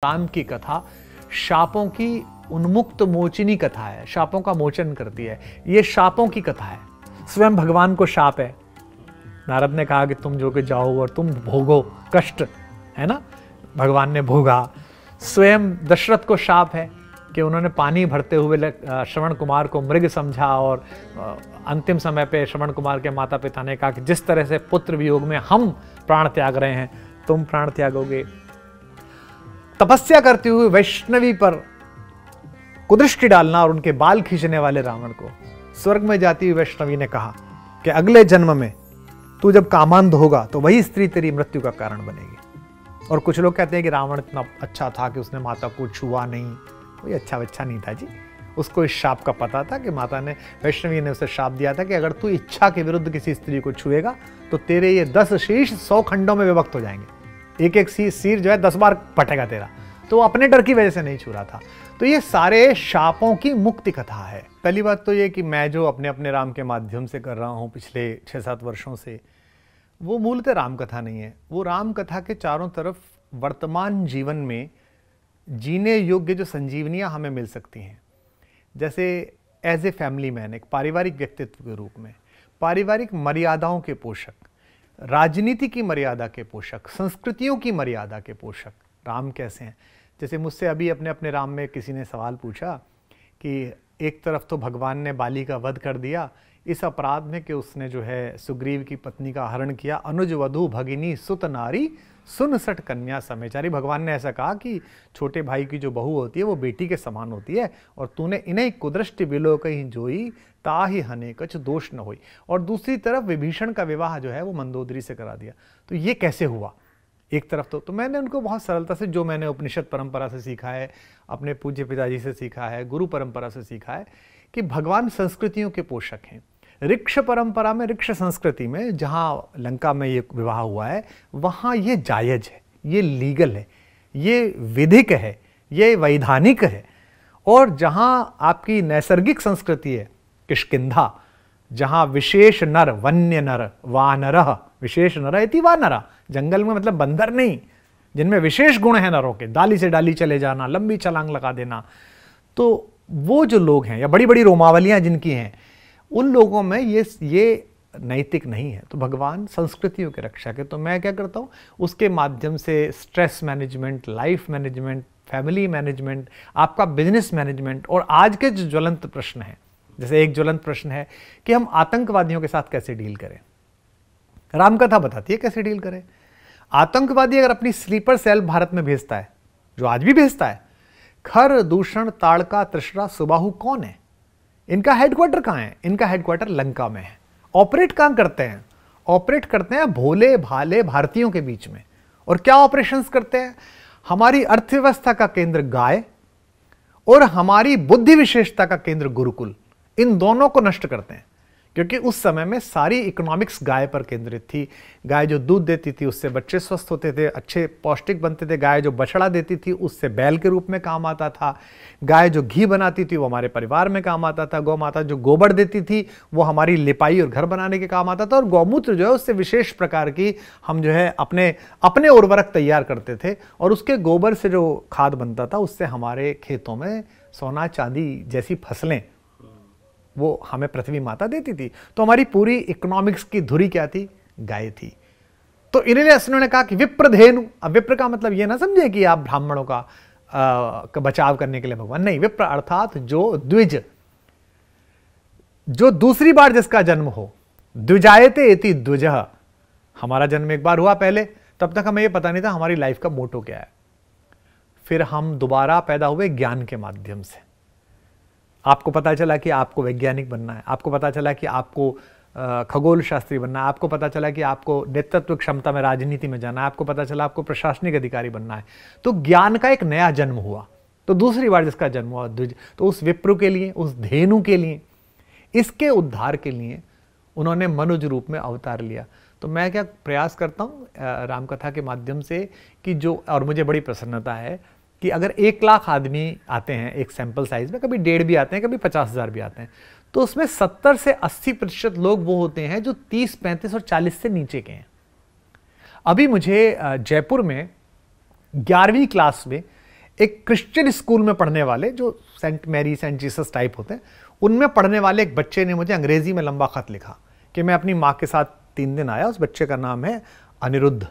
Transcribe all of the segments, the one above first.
राम की कथा शापों की उन्मुक्त मोचनी कथा है, शापों का मोचन करती है। ये शापों की कथा है, स्वयं भगवान को शाप है। नारद ने कहा कि तुम जो कि जाओ और तुम भोगो कष्ट, है ना। भगवान ने भोगा। स्वयं दशरथ को शाप है कि उन्होंने पानी भरते हुए श्रवण कुमार को मृग समझा और अंतिम समय पे श्रवण कुमार के माता पिता ने कहा कि जिस तरह से पुत्र वियोग में हम प्राण त्याग रहे हैं तुम प्राण त्यागोगे। तपस्या करते हुए वैष्णवी पर कुदृष्टि डालना और उनके बाल खींचने वाले रावण को स्वर्ग में जाती हुई वैष्णवी ने कहा कि अगले जन्म में तू जब कामांध होगा तो वही स्त्री तेरी मृत्यु का कारण बनेगी। और कुछ लोग कहते हैं कि रावण इतना अच्छा था कि उसने माता को छुआ नहीं। कोई अच्छा बच्चा नहीं था जी, उसको इस शाप का पता था कि माता ने, वैष्णवी ने उसे शाप दिया था कि अगर तू इच्छा के विरुद्ध किसी स्त्री को छुएगा तो तेरे ये 10 शीश 100 खंडों में विभक्त हो जाएंगे। एक एक सिर जो है 10 बार फटेगा तेरा। तो वो अपने डर की वजह से नहीं छू रहा था। तो ये सारे शापों की मुक्ति कथा है। पहली बात तो ये कि मैं जो अपने अपने राम के माध्यम से कर रहा हूँ पिछले 6-7 वर्षों से, वो मूलतः राम कथा नहीं है। वो राम कथा के चारों तरफ वर्तमान जीवन में जीने योग्य जो संजीवनियाँ हमें मिल सकती हैं। जैसे एज ए फैमिली मैन, एक पारिवारिक व्यक्तित्व के रूप में, पारिवारिक मर्यादाओं के पोषक, राजनीति की मर्यादा के पोषक, संस्कृतियों की मर्यादा के पोषक राम कैसे हैं। जैसे मुझसे अभी अपने अपने राम में किसी ने सवाल पूछा कि एक तरफ तो भगवान ने बाली का वध कर दिया इस अपराध में कि उसने जो है सुग्रीव की पत्नी का हरण किया। अनुज वधु भगिनी सुत नारी सुन सठ कन्या समेचारी। भगवान ने ऐसा कहा कि छोटे भाई की जो बहू होती है वो बेटी के समान होती है और तूने इन्हें कुदृष्टि बिलो कहीं जोई ताहि हने कछ दोष न होई। और दूसरी तरफ विभीषण का विवाह जो है वो मंदोदरी से करा दिया। तो ये कैसे हुआ? एक तरफ तो मैंने उनको बहुत सरलता से, जो मैंने उपनिषद परंपरा से सीखा है, अपने पूज्य पिताजी से सीखा है, गुरु परंपरा से सीखा है कि भगवान संस्कृतियों के पोषक हैं। ऋक्ष परंपरा में, ऋक्ष संस्कृति में, जहाँ लंका में ये विवाह हुआ है वहाँ ये जायज है, ये लीगल है, ये विधिक है, ये वैधानिक है। और जहाँ आपकी नैसर्गिक संस्कृति है किष्किंधा, जहाँ विशेष नर, वन्य नर, वानरः, विशेष नर इति वानरः, जंगल में मतलब बंदर नहीं, जिनमें विशेष गुण है नरों के, डाली से डाली चले जाना, लंबी छलांग लगा देना। तो वो जो लोग हैं या बड़ी बड़ी रोमावलियां जिनकी हैं, उन लोगों में ये नैतिक नहीं है। तो भगवान संस्कृतियों के रक्षक है। तो मैं क्या करता हूँ, उसके माध्यम से stress management, life management, family management, आपका बिजनेस मैनेजमेंट। और आज के जो ज्वलंत प्रश्न है, जैसे एक ज्वलंत प्रश्न है कि हम आतंकवादियों के साथ कैसे डील करें। रामकथा बताती है कैसे डील करें। आतंकवादी अगर अपनी स्लीपर सेल भारत में भेजता है, जो आज भी भेजता है, खर, दूषण, ताड़का, त्रिशरा, सुबाहु कौन है? इनका हेडक्वार्टर कहाँ है? इनका हेडक्वार्टर लंका में है। ऑपरेट कहाँ करते हैं? ऑपरेट करते हैं भोले भाले भारतीयों के बीच में। और क्या ऑपरेशंस करते हैं? हमारी अर्थव्यवस्था का केंद्र गाय और हमारी बुद्धि विशेषता का केंद्र गुरुकुल, इन दोनों को नष्ट करते हैं। क्योंकि उस समय में सारी इकोनॉमिक्स गाय पर केंद्रित थी। गाय जो दूध देती थी उससे बच्चे स्वस्थ होते थे, अच्छे पौष्टिक बनते थे। गाय जो बछड़ा देती थी उससे बैल के रूप में काम आता था। गाय जो घी बनाती थी वो हमारे परिवार में काम आता था। गौ माता जो गोबर देती थी वो हमारी लिपाई और घर बनाने के काम आता था। और गौमूत्र जो है उससे विशेष प्रकार की हम जो है अपने उर्वरक तैयार करते थे। और उसके गोबर से जो खाद बनता था उससे हमारे खेतों में सोना चांदी जैसी फसलें वो हमें पृथ्वी माता देती थी। तो हमारी पूरी इकोनॉमिक्स की धुरी क्या थी? गाय थी। तो इन्होंने उन्होंने कहा कि विप्रधेनु। अब विप्र का मतलब ये ना समझे कि आप ब्राह्मणों का बचाव करने के लिए भगवान, नहीं। विप्र अर्थात जो द्विज, जो दूसरी बार जिसका जन्म हो। द्विजायते इति द्विजः। हमारा जन्म एक बार हुआ पहले, तब तक हमें यह पता नहीं था हमारी लाइफ का मोटो क्या है। फिर हम दोबारा पैदा हुए ज्ञान के माध्यम से। आपको पता चला कि आपको वैज्ञानिक बनना है, आपको पता चला कि आपको खगोल शास्त्री बनना है, आपको पता चला कि आपको नेतृत्व क्षमता में राजनीति में जाना है, आपको पता चला आपको प्रशासनिक अधिकारी बनना है। तो ज्ञान का एक नया जन्म हुआ। तो दूसरी बार जिसका जन्म हुआ द्विज, तो उस विप्र के लिए, उस धेनु के लिए, इसके उद्धार के लिए उन्होंने मनुज रूप में अवतार लिया। तो मैं क्या प्रयास करता हूँ रामकथा के माध्यम से कि जो, और मुझे बड़ी प्रसन्नता है कि अगर 1 लाख आदमी आते हैं एक सैंपल साइज में, कभी 1.5 भी आते हैं, कभी 50,000 भी आते हैं, तो उसमें 70 से 80% लोग वो होते हैं जो 30, 35 और 40 से नीचे के हैं। अभी मुझे जयपुर में 11वीं क्लास में एक क्रिश्चियन स्कूल में पढ़ने वाले, जो Saint Mary Saint Jesus type होते हैं, उनमें पढ़ने वाले एक बच्चे ने मुझे अंग्रेजी में लंबा खत लिखा कि मैं अपनी माँ के साथ 3 दिन आया। उस बच्चे का नाम है अनिरुद्ध।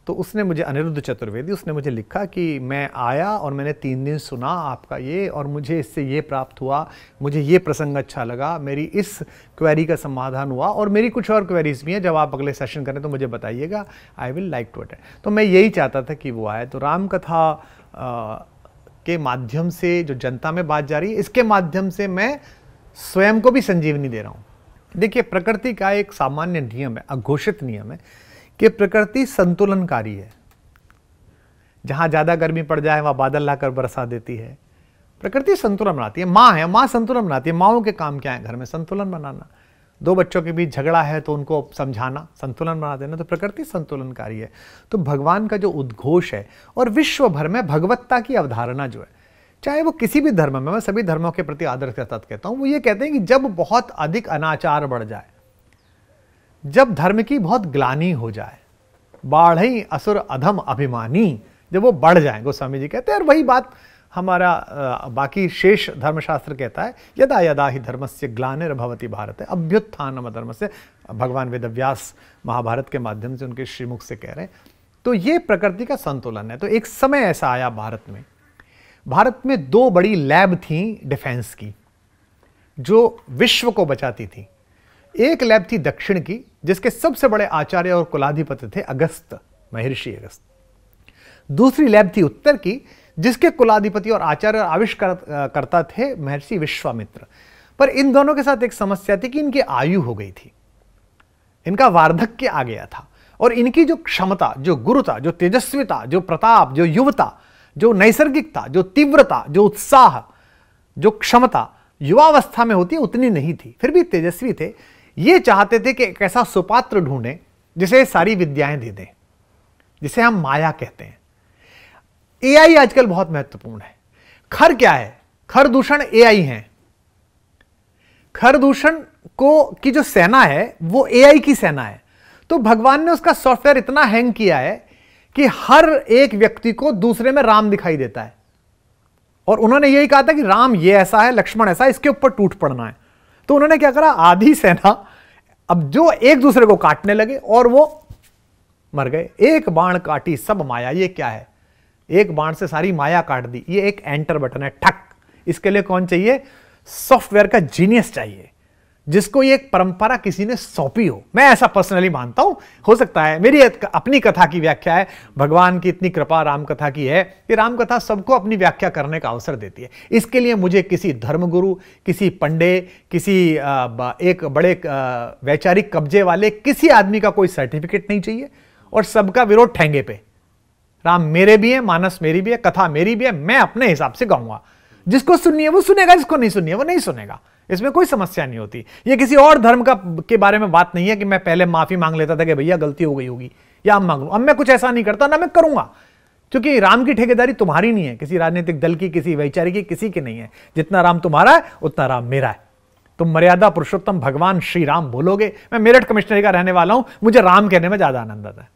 तो उसने मुझे, अनिरुद्ध चतुर्वेदी, उसने मुझे लिखा कि मैं आया और मैंने 3 दिन सुना आपका ये, और मुझे इससे ये प्राप्त हुआ, मुझे ये प्रसंग अच्छा लगा, मेरी इस क्वेरी का समाधान हुआ, और मेरी कुछ और क्वेरीज भी हैं। जब आप अगले सेशन करें तो मुझे बताइएगा, I will like to attend. तो मैं यही चाहता था कि वो आए। तो राम कथा के माध्यम से जो जनता में बात जा रही है, इसके माध्यम से मैं स्वयं को भी संजीवनी दे रहा हूं। देखिए, प्रकृति का एक सामान्य नियम है, अघोषित नियम है कि प्रकृति संतुलनकारी है। जहां ज्यादा गर्मी पड़ जाए वहां बादल लाकर बरसा देती है। प्रकृति संतुलन बनाती है। माँ है, माँ संतुलन बनाती है। माँओं के काम क्या है? घर में संतुलन बनाना। 2 बच्चों के बीच झगड़ा है तो उनको समझाना, संतुलन बना देना। तो प्रकृति संतुलनकारी है। तो भगवान का जो उद्घोष है, और विश्व भर में भगवत्ता की अवधारणा जो है, चाहे वो किसी भी धर्म में, मैं सभी धर्मों के प्रति आदर के साथ कहता हूं, वो ये कहते हैं कि जब बहुत अधिक अनाचार बढ़ जाए, जब धर्म की बहुत ग्लानि हो जाए, बाढ़ई असुर अधम अभिमानी, जब वो बढ़ जाए, गोस्वामी जी कहते हैं। और वही बात हमारा बाकी शेष धर्मशास्त्र कहता है, यदा यदा ही धर्मस्य ग्लानिर्भवति भारत, अभ्युत्थानम धर्मस्य। भगवान वेदव्यास महाभारत के माध्यम से उनके श्रीमुख से कह रहे हैं। तो ये प्रकृति का संतुलन है। तो एक समय ऐसा आया भारत में 2 बड़ी लैब थी डिफेंस की, जो विश्व को बचाती थी। एक लैब थी दक्षिण की, जिसके सबसे बड़े आचार्य और कुलाधिपति थे अगस्त, महर्षि अगस्त। दूसरी लैब थी उत्तर की, जिसके कुलाधिपति और आचार्य और आविष्कारकर्ता थे महर्षि विश्वामित्र। पर इन दोनों के साथ एक समस्या थी कि इनकी आयु हो गई थी, इनका वार्धक्य आ गया था, और इनकी जो क्षमता, जो गुरुता, जो तेजस्विता, जो प्रताप, जो युवता, जो नैसर्गिकता, जो तीव्रता, जो उत्साह, जो क्षमता युवावस्था में होती है, उतनी नहीं थी। फिर भी तेजस्वी थे। ये चाहते थे कि एक ऐसा सुपात्र ढूंढें जिसे सारी विद्याएं दे दें, जिसे हम माया कहते हैं। एआई आजकल बहुत महत्वपूर्ण है। खर क्या है? खर दूषण एआई है। खर दूषण को की जो सेना है वो एआई की सेना है। तो भगवान ने उसका सॉफ्टवेयर इतना हैंग किया है कि हर एक व्यक्ति को दूसरे में राम दिखाई देता है। और उन्होंने यही कहा था कि राम ये ऐसा है, लक्ष्मण ऐसा है, इसके ऊपर टूट पड़ना है। तो उन्होंने क्या करा, आधी सेना अब जो एक दूसरे को काटने लगे और वो मर गए। एक बाण काटी सब माया। ये क्या है? एक बाण से सारी माया काट दी। ये एक एंटर बटन है, ठक। इसके लिए कौन चाहिए? सॉफ्टवेयर का जीनियस चाहिए, जिसको ये एक परंपरा किसी ने सौंपी हो। मैं ऐसा पर्सनली मानता हूं। हो सकता है मेरी अपनी कथा की व्याख्या है, भगवान की इतनी कृपा राम कथा की है कि राम कथा सबको अपनी व्याख्या करने का अवसर देती है। इसके लिए मुझे किसी धर्मगुरु, किसी पंडे, किसी एक बड़े वैचारिक कब्जे वाले किसी आदमी का कोई सर्टिफिकेट नहीं चाहिए, और सबका विरोध ठेंगे पे। राम मेरे भी है, मानस मेरी भी है, कथा मेरी भी है, मैं अपने हिसाब से गाऊंगा। जिसको सुननी है वो सुनेगा, जिसको नहीं सुननी है वो नहीं सुनेगा। इसमें कोई समस्या नहीं होती। ये किसी और धर्म का के बारे में बात नहीं है कि मैं पहले माफी मांग लेता था कि भैया गलती हो गई होगी, या अब मांग लूं। अब मैं कुछ ऐसा नहीं करता, ना मैं करूंगा, क्योंकि राम की ठेकेदारी तुम्हारी नहीं है, किसी राजनीतिक दल की, किसी वैचारिक की, किसी की नहीं है। जितना राम तुम्हारा है उतना राम मेरा है। तुम मर्यादा पुरुषोत्तम भगवान श्री राम बोलोगे। मैं मेरठ कमिश्नरी का रहने वाला हूं, मुझे राम कहने में ज्यादा आनंद आता है,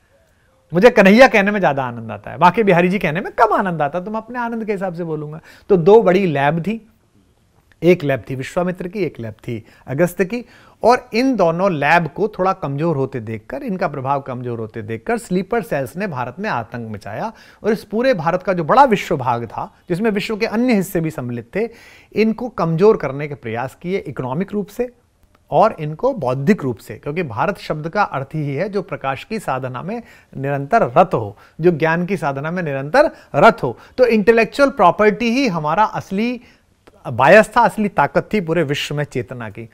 मुझे कन्हैया कहने में ज्यादा आनंद आता है, बाकी बिहारी जी कहने में कम आनंद आता है। तुम अपने आनंद के हिसाब से बोलूंगा। तो 2 बड़ी लैब थी। एक लैब थी विश्वामित्र की, एक लैब थी अगस्त की। और इन दोनों लैब को थोड़ा कमजोर होते देखकर, इनका प्रभाव कमजोर होते देखकर स्लीपर सेल्स ने भारत में आतंक मचाया। और इस पूरे भारत का जो बड़ा विश्व भाग था, जिसमें विश्व के अन्य हिस्से भी सम्मिलित थे, इनको कमजोर करने के प्रयास किए, इकोनॉमिक रूप से और इनको बौद्धिक रूप से। क्योंकि भारत शब्द का अर्थ ही है जो प्रकाश की साधना में निरंतर रत हो, जो ज्ञान की साधना में निरंतर रत हो। तो इंटेलेक्चुअल प्रॉपर्टी ही हमारा असली बायस था, असली ताकत थी पूरे विश्व में चेतना की।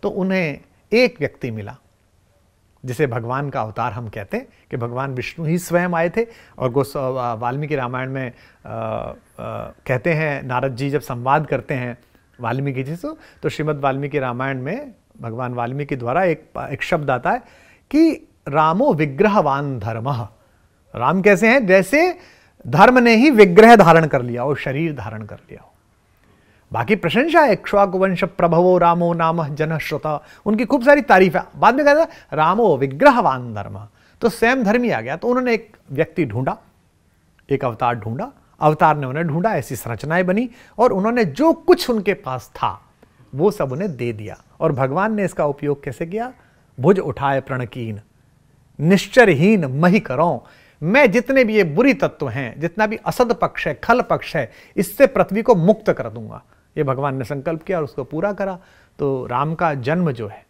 तो उन्हें एक व्यक्ति मिला जिसे भगवान का अवतार हम कहते हैं, कि भगवान विष्णु ही स्वयं आए थे। और वाल्मीकि रामायण में कहते हैं, नारद जी जब संवाद करते हैं वाल्मीकि जी से, तो श्रीमद् वाल्मीकि रामायण में भगवान वाल्मीकि द्वारा एक शब्द आता है कि रामो विग्रहवान धर्मः। राम कैसे हैं? जैसे धर्म ने ही विग्रह धारण कर लिया हो, शरीर धारण कर लिया हो। बाकी प्रशंसा है, इक्ष्वाकुवंश प्रभवो रामो नाम जन श्रुता, उनकी खूब सारी तारीफ है। बाद में कहता है रामो विग्रहवान धर्म, तो स्वयं धर्मी आ गया। तो उन्होंने एक व्यक्ति ढूंढा, एक अवतार ढूंढा, अवतार ने उन्हें ढूंढा, ऐसी संरचनाएं बनी और उन्होंने जो कुछ उनके पास था वो सब उन्हें दे दिया। और भगवान ने इसका उपयोग कैसे किया? भुज उठाए प्रणकीन निश्चरहीन मही करो। मैं जितने भी ये बुरी तत्व हैं, जितना भी असद पक्ष है, खल पक्ष है, इससे पृथ्वी को मुक्त कर दूंगा। ये भगवान ने संकल्प किया और उसको पूरा करा। तो राम का जन्म जो है,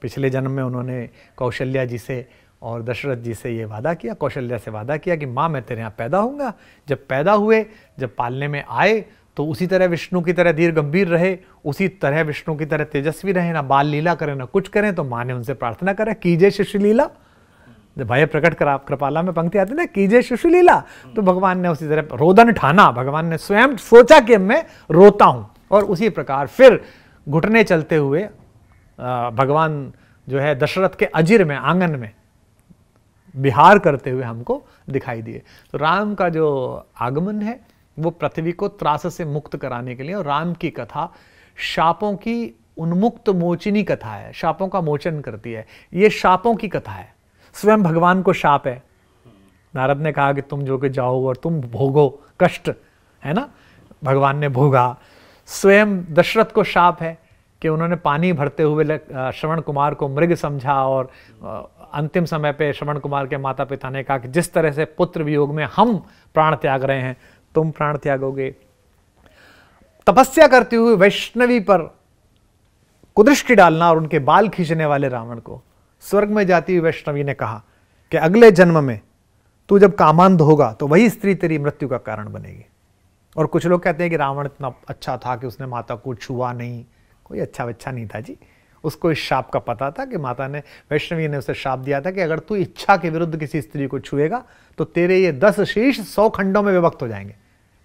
पिछले जन्म में उन्होंने कौशल्या जी से और दशरथ जी से ये वादा किया, कौशल्या से वादा किया कि माँ मैं तेरे यहाँ पैदा होऊंगा। जब पैदा हुए, जब पालने में आए तो उसी तरह विष्णु की तरह धीर गंभीर रहे, उसी तरह विष्णु की तरह तेजस्वी रहे, ना बाल लीला करें ना कुछ करें। तो माँ ने उनसे प्रार्थना करा, कीजिए शिशु लीला। जब भय प्रकट करा कृपाला में पंक्ति आती ना, कीजिए शिशु लीला, तो भगवान ने उसी तरह रोदन ठाना। भगवान ने स्वयं सोचा कि मैं रोता हूं, और उसी प्रकार फिर घुटने चलते हुए भगवान जो है दशरथ के अजिर में, आंगन में विहार करते हुए हमको दिखाई दिए। तो राम का जो आगमन है वो पृथ्वी को त्रास से मुक्त कराने के लिए, और राम की कथा शापों की उन्मुक्त मोचिनी कथा है, शापों का मोचन करती है। ये शापों की कथा है, स्वयं भगवान को शाप है। नारद ने कहा कि तुम जो कि जाओ और तुम भोगो कष्ट, है ना, भगवान ने भोगा। स्वयं दशरथ को शाप है कि उन्होंने पानी भरते हुए श्रवण कुमार को मृग समझा, और अंतिम समय पे श्रवण कुमार के माता पिता ने कहा कि जिस तरह से पुत्र वियोग में हम प्राण त्याग रहे हैं, तुम प्राण त्यागोगे। तपस्या करते हुए वैष्णवी पर कुदृष्टि डालना और उनके बाल खींचने वाले रावण को स्वर्ग में जाती हुई वैष्णवी ने कहा कि अगले जन्म में तू जब कामांध होगा तो वही स्त्री तेरी मृत्यु का कारण बनेगी। और कुछ लोग कहते हैं कि रावण इतना अच्छा था कि उसने माता को छुआ नहीं। कोई अच्छा बच्चा नहीं था जी, उसको इस शाप का पता था कि माता ने, वैष्णवी ने उसे शाप दिया था कि अगर तू इच्छा के विरुद्ध किसी स्त्री को छुएगा तो तेरे ये 10 शीश 100 खंडों में विभक्त हो जाएंगे,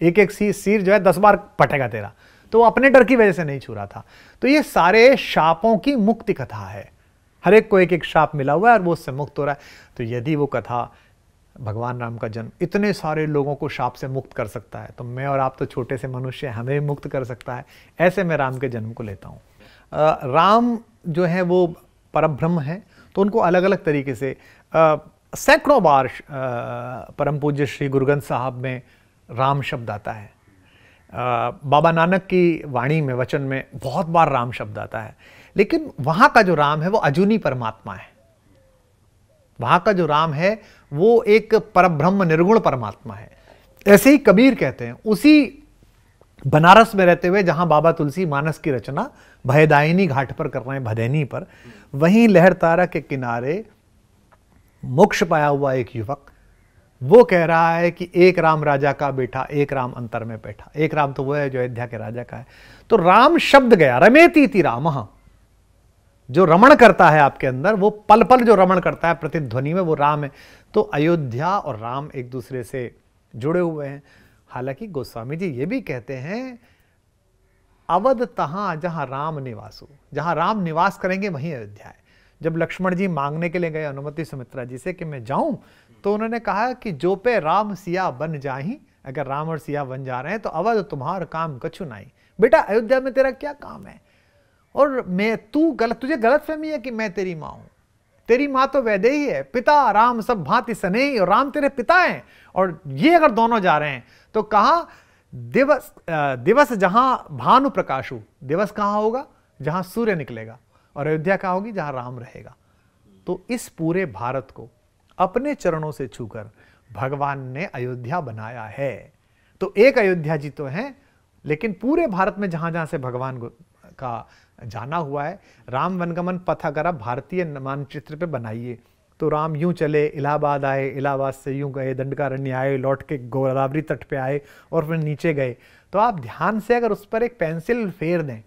एक एक सिर जो है 10 बार फटेगा तेरा। तो वो अपने डर की वजह से नहीं छू रहा था। तो ये सारे शापों की मुक्ति कथा है, हर एक को एक एक शाप मिला हुआ है और वो उससे मुक्त हो रहा है। तो यदि वो कथा, भगवान राम का जन्म इतने सारे लोगों को शाप से मुक्त कर सकता है, तो मैं और आप तो छोटे से मनुष्य हैं, हमें मुक्त कर सकता है। ऐसे मैं राम के जन्म को लेता हूँ। राम जो है वो परब्रह्म है, तो उनको अलग अलग तरीके से सैकड़ों बार परम पूज्य श्री गुरु ग्रंथ साहब में राम शब्द आता है। बाबा नानक की वाणी में, वचन में बहुत बार राम शब्द आता है। लेकिन वहां का जो राम है वो अजूनी परमात्मा है। वहां का जो राम है वो एक परब्रह्म निर्गुण परमात्मा है। ऐसे ही कबीर कहते हैं, उसी बनारस में रहते हुए जहां बाबा तुलसी मानस की रचना भयदायिनी घाट पर कर रहे हैं, भदैनी पर, वहीं लहरतारा के किनारे मोक्ष पाया हुआ एक युवक वो कह रहा है कि एक राम राजा का बेटा, एक राम अंतर में बैठा। एक राम तो वो है जो अयोध्या के राजा का है। तो राम शब्द गया, रमेतीति रामः, जो रमण करता है आपके अंदर, वो पल पल जो रमण करता है प्रतिध्वनि में, वो राम है। तो अयोध्या और राम एक दूसरे से जुड़े हुए हैं। हालांकि गोस्वामी जी ये भी कहते हैं, अवध तहां जहां राम निवासु, जहां राम निवास करेंगे वहीं अयोध्या है। जब लक्ष्मण जी मांगने के लिए गए अनुमति सुमित्रा जी से कि मैं जाऊं, तो उन्होंने कहा कि जो पे राम सिया बन जाही, अगर राम और सिया बन जा रहे हैं तो अवध तुम्हार काम कछु नहीं। बेटा अयोध्या में तेरा क्या काम है? और तुझे गलत फहमी है कि मैं तेरी माँ हूं। तेरी माँ तो वैदेही है, पिता राम सब भांति सनेही, और राम तेरे पिता हैं। और ये अगर दोनों जा रहे हैं तो कहा दिवस जहां भानु प्रकाशु, दिवस कहां होगा? जहां सूर्य निकलेगा। और अयोध्या कहां होगी? जहां राम रहेगा। तो इस पूरे भारत को अपने चरणों से छूकर भगवान ने अयोध्या बनाया है। तो एक अयोध्या जी तो हैं, लेकिन पूरे भारत में जहां जहां से भगवान का जाना हुआ है, राम वनगमन पथ अगर आप भारतीय मानचित्र पे बनाइए तो राम यूं चले, इलाहाबाद आए, इलाहाबाद से यूं गए, दंडकारण्य आए, लौट के गोदावरी तट पे आए और फिर नीचे गए। तो आप ध्यान से अगर उस पर एक पेंसिल फेर दें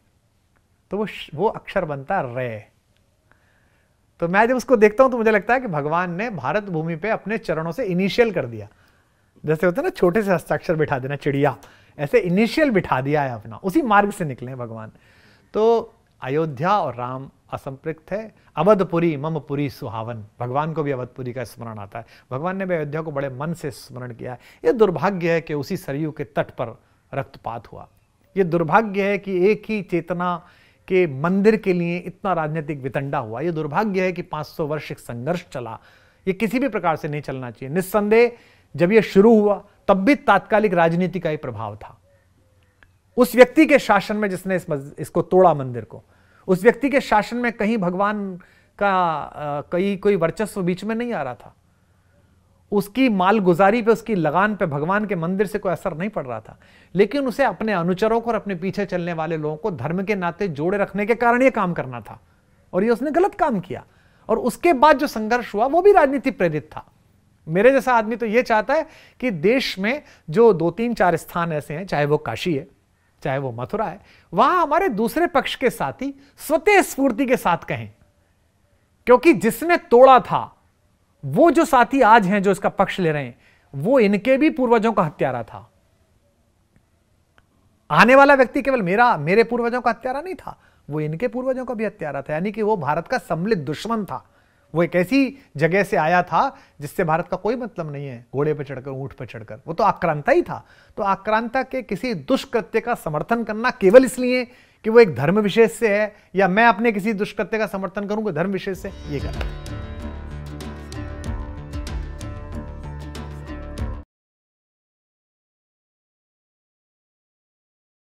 तो वो अक्षर बनता है रे। तो मैं जब उसको देखता हूं तो मुझे लगता है कि भगवान ने भारत भूमि पे अपने चरणों से इनिशियल कर दिया। जैसे होता है ना छोटे से हस्ताक्षर बिठा देना चिड़िया, ऐसे इनिशियल बिठा दिया है अपना, उसी मार्ग से निकले भगवान। तो अयोध्या और राम असंपृक्त है। अवधपुरी मम पुरी सुहावन, भगवान को भी अवधपुरी का स्मरण आता है। भगवान ने भी अयोध्या को बड़े मन से स्मरण किया है। यह दुर्भाग्य है कि उसी सरयू के तट पर रक्तपात हुआ। यह दुर्भाग्य है कि एक ही चेतना के मंदिर के लिए इतना राजनीतिक वितंडा हुआ। यह दुर्भाग्य है कि 500 वर्ष एक संघर्ष चला। ये किसी भी प्रकार से नहीं चलना चाहिए। निस्संदेह जब यह शुरू हुआ तब भी तात्कालिक राजनीति का ही प्रभाव था। उस व्यक्ति के शासन में जिसने इसको तोड़ा मंदिर को, उस व्यक्ति के शासन में कहीं भगवान का कोई वर्चस्व बीच में नहीं आ रहा था। उसकी मालगुजारी पे, उसकी लगान पे भगवान के मंदिर से कोई असर नहीं पड़ रहा था, लेकिन उसे अपने अनुचरों को और अपने पीछे चलने वाले लोगों को धर्म के नाते जोड़े रखने के कारण यह काम करना था, और ये उसने गलत काम किया। और उसके बाद जो संघर्ष हुआ वो भी राजनीति प्रेरित था। मेरे जैसा आदमी तो यह चाहता है कि देश में जो 2-3-4 स्थान ऐसे हैं, चाहे वो काशी है, चाहे वो मथुरा है, वहां हमारे दूसरे पक्ष के साथी स्वतः स्फूर्ति के साथ कहें, क्योंकि जिसने तोड़ा था वो जो साथी आज हैं जो इसका पक्ष ले रहे हैं, वो इनके भी पूर्वजों का हत्यारा था। आने वाला व्यक्ति केवल मेरे पूर्वजों का हत्यारा नहीं था, वो इनके पूर्वजों का भी हत्यारा था। यानी कि वो भारत का सम्मिलित दुश्मन था। वो एक ऐसी जगह से आया था जिससे भारत का कोई मतलब नहीं है, घोड़े पर चढ़कर, ऊंट पर चढ़कर, वो तो आक्रांता ही था। तो आक्रांता के किसी दुष्कृत्य का समर्थन करना केवल इसलिए कि वो एक धर्म विशेष से है, या मैं अपने किसी दुष्कृत्य का समर्थन करूंगा धर्म विशेष से, ये गलत है।